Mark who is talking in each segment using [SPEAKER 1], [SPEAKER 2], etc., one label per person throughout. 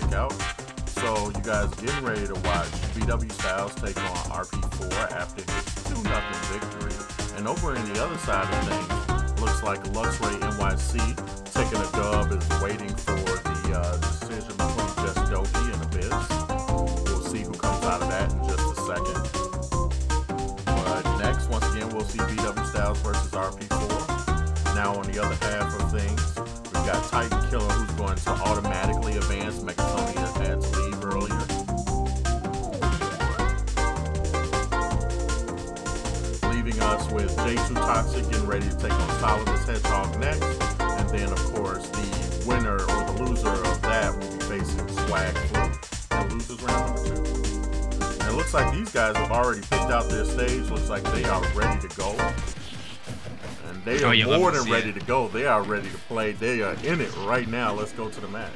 [SPEAKER 1] Scout. So you guys getting ready to watch BW Styles take on RP4 after his 2-0 victory. And over in the other side of things, looks like Luxray NYC taking a dub is waiting for the decision between Just Doki and Abyss. We'll see who comes out of that in just a second. But next, once again, we'll see BW Styles versus RP4. Now on the other half of things, we've got Titan Killer who's going to automatically advance. Megatonia had to leave earlier. Leaving us with J2 Toxic getting ready to take on Solidus Hedgehog next. And then, of course, the winner or the loser of that will be facing Swag Flu in losers round number 2. And it looks like these guys have already picked out their stage. Looks like they are ready to go. And they are more than ready to go. They are ready to play. They are in it right now. Let's go to the match.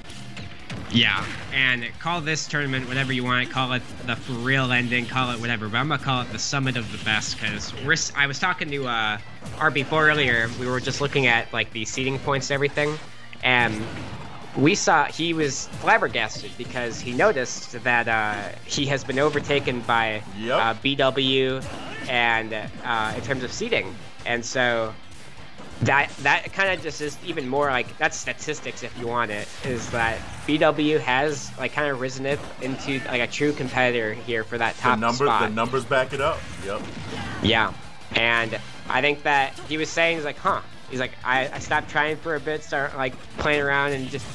[SPEAKER 2] Yeah, and call this tournament whatever you want. Call it the for real ending. Call it whatever. But I'm gonna call it the summit of the best because I was talking to RP4 earlier. We were just looking at like the seeding points and everything, and we saw he was flabbergasted because he noticed that he has been overtaken by BW and in terms of seeding, and so. That kind of just is even more like, that's statistics if you want it, is that BW has like kind of risen it into like a true competitor here for that top spot.
[SPEAKER 1] The numbers back it up. Yep.
[SPEAKER 2] Yeah, and I think that he was saying, he's like, he's like, I stopped trying for a bit, start like playing around and just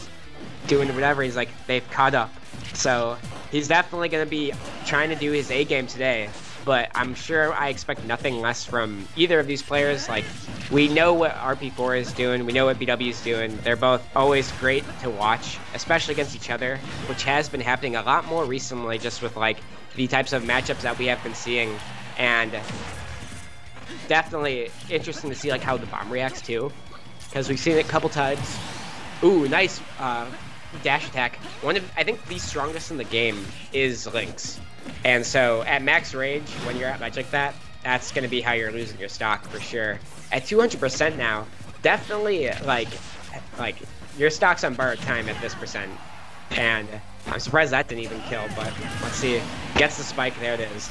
[SPEAKER 2] doing whatever. He's like, they've caught up. So he's definitely going to be trying to do his A game today. But I'm sure I expect nothing less from either of these players. Like, we know what RP4 is doing. We know what BW is doing. They're both always great to watch, especially against each other, which has been happening a lot more recently just with, like, the types of matchups that we have been seeing. And definitely interesting to see, like, how the bomb reacts, too, because we've seen it a couple times. Ooh, nice dash attack. One of, I think, the strongest in the game is Lynx. And so at max range, when you're at match like that, that's going to be how you're losing your stock for sure. At 200% now, definitely like your stock's on borrowed time at this percent. And I'm surprised that didn't even kill, but let's see. Gets the spike, there it is.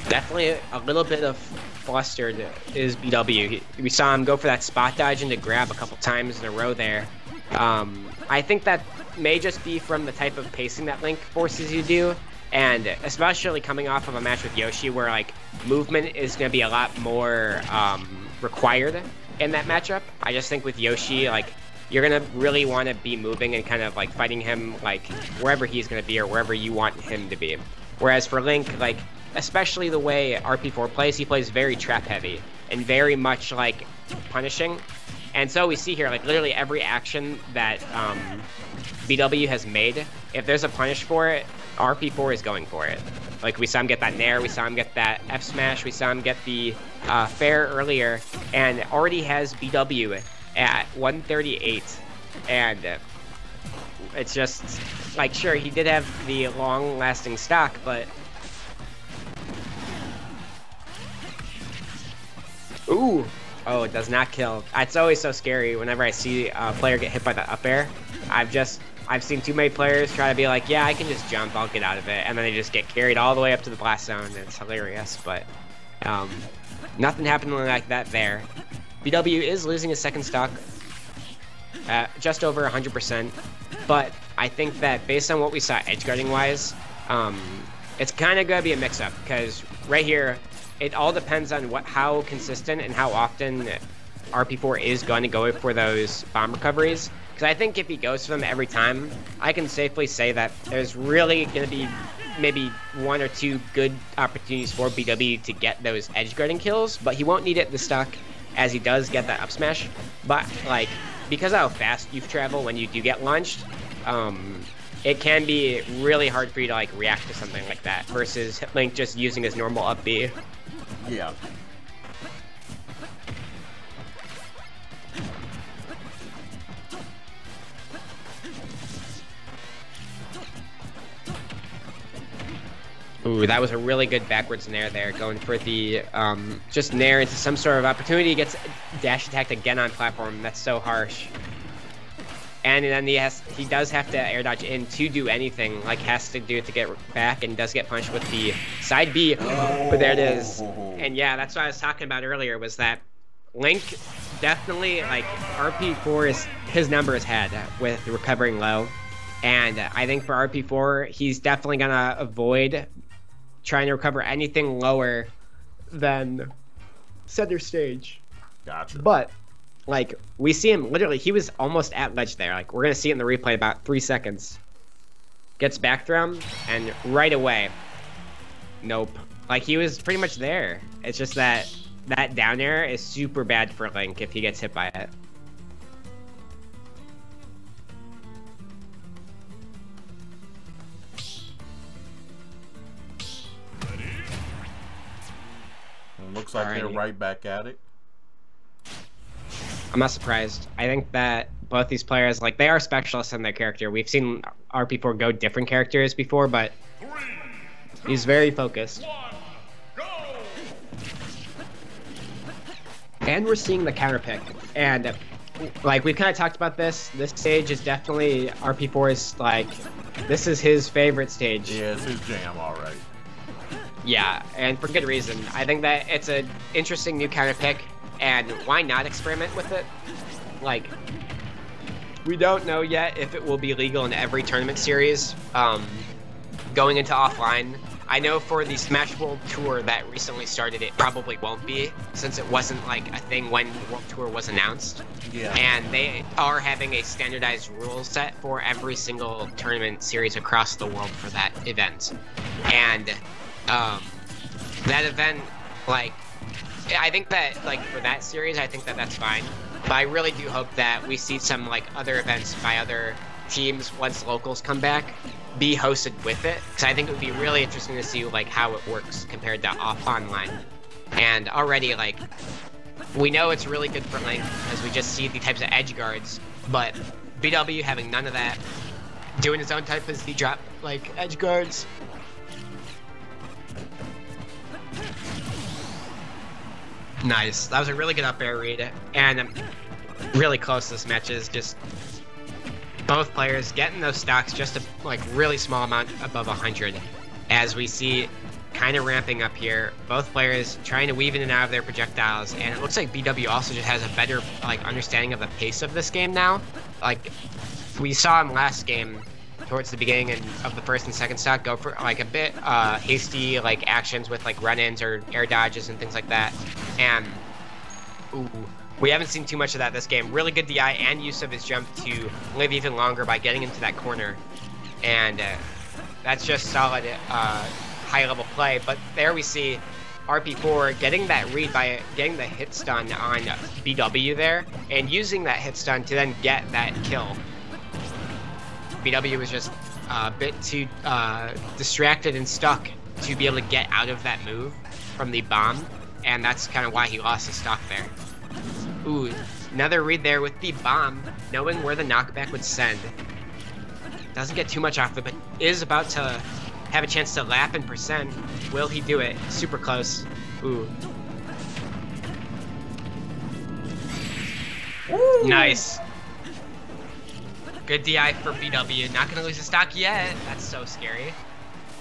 [SPEAKER 2] Definitely a little bit of flustered is BW. We saw him go for that spot dodge into grab a couple times in a row there. I think that may just be from the type of pacing that Link forces you to do, and especially coming off of a match with Yoshi where like movement is going to be a lot more required in that matchup. I just think with Yoshi, like, you're going to really want to be moving and kind of like fighting him like wherever he's going to be or wherever you want him to be. Whereas for Link, like, especially the way RP4 plays, he plays very trap heavy and very much like punishing. And so we see here, like, literally every action that BW has made, if there's a punish for it, RP4 is going for it. Like, we saw him get that Nair, we saw him get that F smash, we saw him get the fair earlier, and already has BW at 138. And it's just like, sure, he did have the long lasting stock, but ooh! Oh, it does not kill. It's always so scary whenever I see a player get hit by the up air. I've seen too many players try to be like, yeah, I can just jump, I'll get out of it, and then they just get carried all the way up to the blast zone, and it's hilarious, but nothing happened like that there. BW is losing his second stock, just over 100%, but I think that based on what we saw edgeguarding wise, it's kind of going to be a mix-up, because right here, it all depends on how consistent and how often RP4 is going to go for those bomb recoveries. Because I think if he goes for them every time, I can safely say that there's really going to be maybe 1 or 2 good opportunities for BW to get those edge guarding kills, but he won't need it the stock as he does get that up smash. But like, because of how fast you travel when you do get launched, it can be really hard for you to like react to something like that versus Link just using his normal up B.
[SPEAKER 1] Yeah.
[SPEAKER 2] Ooh, that was a really good backwards nair there, going for the just nair into some sort of opportunity. Gets dash attacked again on platform. That's so harsh. And then he does have to air dodge in to do anything, like has to do it to get back, and does get punished with the side B. But there it is. And yeah, that's what I was talking about earlier, was that Link definitely, like, RP4 is his number is had with recovering low. And I think for RP4, he's definitely gonna avoid trying to recover anything lower than center stage.
[SPEAKER 1] Gotcha.
[SPEAKER 2] But like, we see him literally, he was almost at ledge there. Like, we're gonna see it in the replay about 3 seconds. Gets back thrown, and right away, nope. Like, he was pretty much there. It's just that that down air is super bad for Link if he gets hit by it.
[SPEAKER 1] Looks like they're right back at it.
[SPEAKER 2] I'm not surprised. I think that both these players, like, they are specialists in their character. We've seen RP4 go different characters before, but he's very focused. And we're seeing the counter pick. And, like, we've kind of talked about this. This stage is definitely RP4's, like, this is his favorite stage.
[SPEAKER 1] Yeah, it's his jam, all right.
[SPEAKER 2] Yeah, and for good reason. I think that it's an interesting new counter pick, and why not experiment with it? Like, we don't know yet if it will be legal in every tournament series. Going into offline, I know for the Smash World Tour that recently started, it probably won't be, since it wasn't like a thing when World Tour was announced.
[SPEAKER 1] Yeah.
[SPEAKER 2] And they are having a standardized rule set for every single tournament series across the world for that event. And that event, like, I think that, like, for that series, I think that that's fine. But I really do hope that we see some, like, other events by other teams once locals come back be hosted with it. Because I think it would be really interesting to see, like, how it works compared to online. And already, like, we know it's really good for Link, as we just see the types of edge guards. But BW having none of that, doing his own type of Z-drop, like, edge guards. Nice. That was a really good up air read, and really close this match is. Just both players getting those stocks just a like really small amount above 100, as we see kind of ramping up here. Both players trying to weave in and out of their projectiles, and it looks like BW also just has a better like understanding of the pace of this game now. Like, we saw him last game towards the beginning of the first and second stock go for like a bit hasty like actions with like run-ins or air dodges and things like that. And ooh, we haven't seen too much of that this game. Really good DI and use of his jump to live even longer by getting into that corner. And that's just solid high-level play. But there we see RP4 getting that read by getting the hit stun on BW there, and using that hit stun to then get that kill. BW was just a bit too distracted and stuck to be able to get out of that move from the bomb, and that's kind of why he lost his stock there. Ooh, another read there with the bomb, knowing where the knockback would send. Doesn't get too much off of it, but is about to have a chance to lap and percent. Will he do it? Super close. Ooh. Woo. Nice. Good DI for BW. Not gonna lose his stock yet. That's so scary.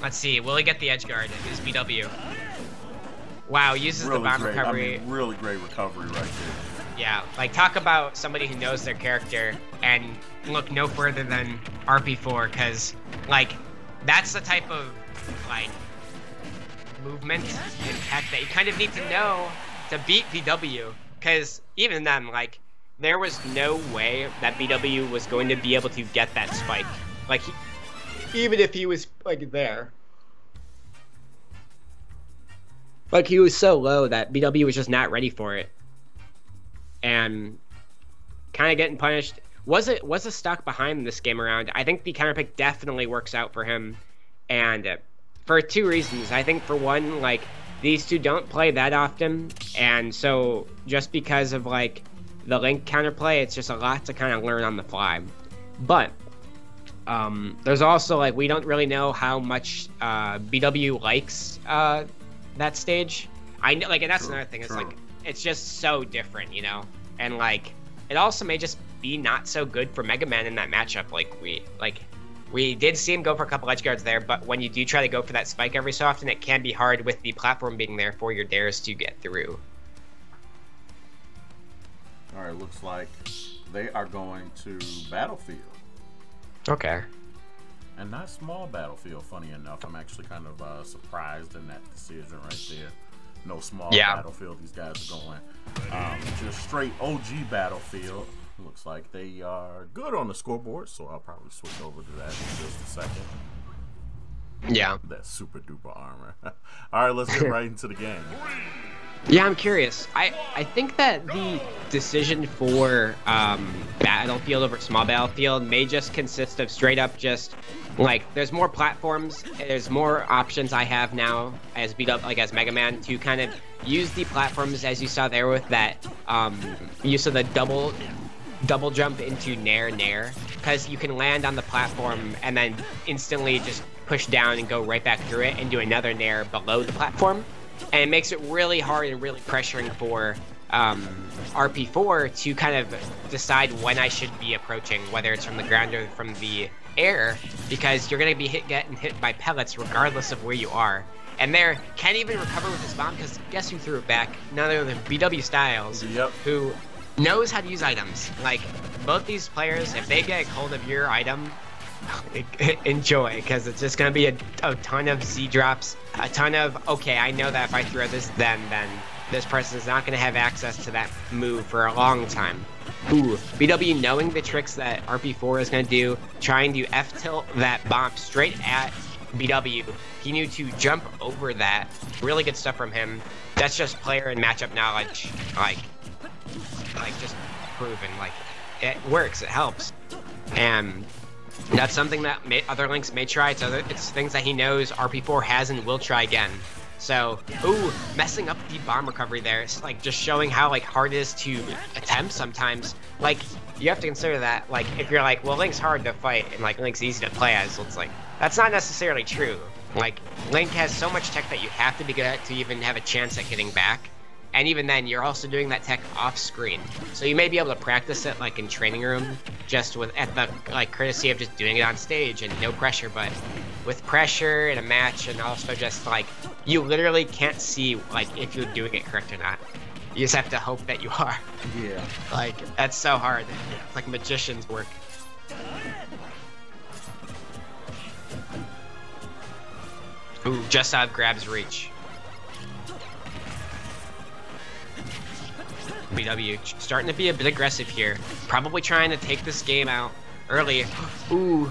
[SPEAKER 2] Let's see. Will he get the edge guard? It is BW. Wow, uses
[SPEAKER 1] really
[SPEAKER 2] the bomb
[SPEAKER 1] great.
[SPEAKER 2] recovery.
[SPEAKER 1] I mean, really great recovery right there.
[SPEAKER 2] Yeah, like, talk about somebody who knows their character and look no further than RP4, because, like, that's the type of, like, movement and tech that you kind of need to know to beat BW, because even then, like, there was no way that BW was going to be able to get that spike. Like, even if he was, like, there. Like, he was so low that BW was just not ready for it. And kind of getting punished. Was a stock behind this game around. I think the counter pick definitely works out for him. And for two reasons. I think, for one, like, these two don't play that often. And so, just because of, like, the Link counterplay, it's just a lot to kind of learn on the fly. But There's also like we don't really know how much BW likes that stage. I know, like, and that's another thing. It's like it's just so different, you know, and like it also may just be not so good for Mega Man in that matchup. We did see him go for a couple edge guards there, but when you do try to go for that spike every so often, it can be hard with the platform being there for your dares to get through.
[SPEAKER 1] All right, looks like they are going to Battlefield.
[SPEAKER 2] Okay.
[SPEAKER 1] And not small Battlefield, funny enough. I'm actually kind of surprised in that decision right there. No small Battlefield. These guys are going just straight OG Battlefield. Looks like they are good on the scoreboard, so I'll probably switch over to that in just a second.
[SPEAKER 2] Yeah.
[SPEAKER 1] That super duper armor. All right, let's get right into the game.
[SPEAKER 2] Yeah, I'm curious. I think that the decision for Battlefield over small Battlefield may just consist of straight up just like there's more platforms, there's more options I have now as as Mega Man to kind of use the platforms as you saw there with that use of the double jump into Nair, because you can land on the platform and then instantly just push down and go right back through it and do another Nair below the platform. And it makes it really hard and really pressuring for RP4 to kind of decide when I should be approaching, whether it's from the ground or from the air, because you're going to be getting hit by pellets regardless of where you are. And there can't even recover with this bomb, because guess who threw it back? None other than BW Styles, who knows how to use items. Like, both these players, if they get a hold of your item, enjoy, because it's just going to be a ton of Z drops, a ton of, okay, I know that if I throw this then this person is not going to have access to that move for a long time. Ooh, BW knowing the tricks that RP4 is going to do, trying to F-tilt that bomb straight at BW. He knew to jump over that. Really good stuff from him. That's just player and matchup knowledge, like just proven. Like, it works, it helps. And that's something that other links may try. It's things that he knows RP4 has and will try again. So, ooh, messing up the bomb recovery there. It's like just showing how like hard it is to attempt sometimes. Like, you have to consider that, like, if you're like, well, Link's hard to fight and like Link's easy to play as, so it's like, that's not necessarily true. Like, Link has so much tech that you have to be good at to even have a chance at getting back. And even then, you're also doing that tech off screen. So you may be able to practice it like in training room, just at the like courtesy of just doing it on stage and no pressure. But with pressure in a match, and also just like you literally can't see like if you're doing it correct or not. You just have to hope that you are.
[SPEAKER 1] Yeah.
[SPEAKER 2] Like, that's so hard. It's like magician's work. Ooh, just out of grab's reach. BW starting to be a bit aggressive here. Probably trying to take this game out early. Ooh,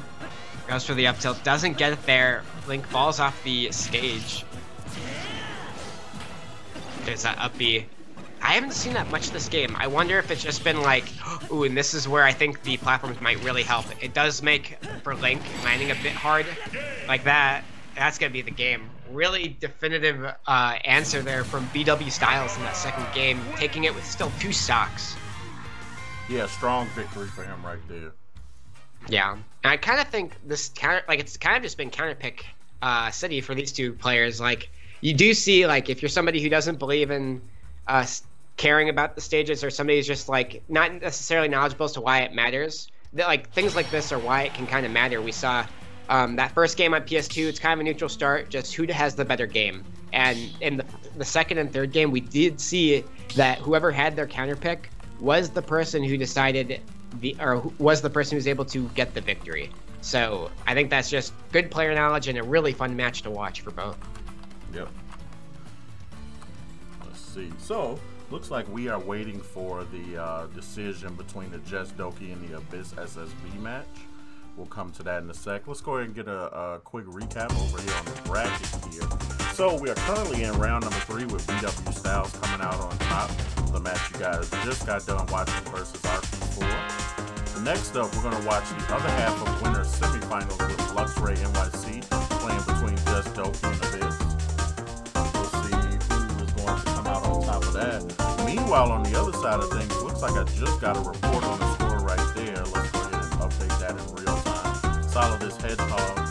[SPEAKER 2] goes for the up tilt. Doesn't get it there. Link falls off the stage. There's that up B. I haven't seen that much this game. I wonder if it's just been like, ooh, and this is where I think the platforms might really help. It does make for Link landing a bit hard like that. That's gonna be the game. Really definitive answer there from BW Styles in that second game, taking it with still 2 stocks.
[SPEAKER 1] Yeah, strong victory for him right there.
[SPEAKER 2] Yeah, and I kind of think this it's kind of just been counter pick city for these two players. Like, you do see, like, if you're somebody who doesn't believe in caring about the stages, or somebody who's just like not necessarily knowledgeable as to why it matters, that like things like this are why it can kind of matter. We saw that first game on PS2, it's kind of a neutral start, just who has the better game. And in the second and third game, we did see that whoever had their counter pick was the person who decided was the person who was able to get the victory. So I think that's just good player knowledge and a really fun match to watch for both.
[SPEAKER 1] Yep. Let's see. So looks like we are waiting for the decision between the Jesdoki and the Abyss SSB match. We'll come to that in a sec. Let's go ahead and get a quick recap over here on the bracket here. So we are currently in round number 3 with BW Styles coming out on top. The match you guys just got done watching versus RP4. Next up, we're going to watch the other half of winner semifinals with Luxray NYC playing between Jesdoki and Abyss. We'll see who is going to come out on top of that. Meanwhile, on the other side of things, looks like I just got a report on the score right there. Let's go ahead and update that in real time. Solidus Hedgehog.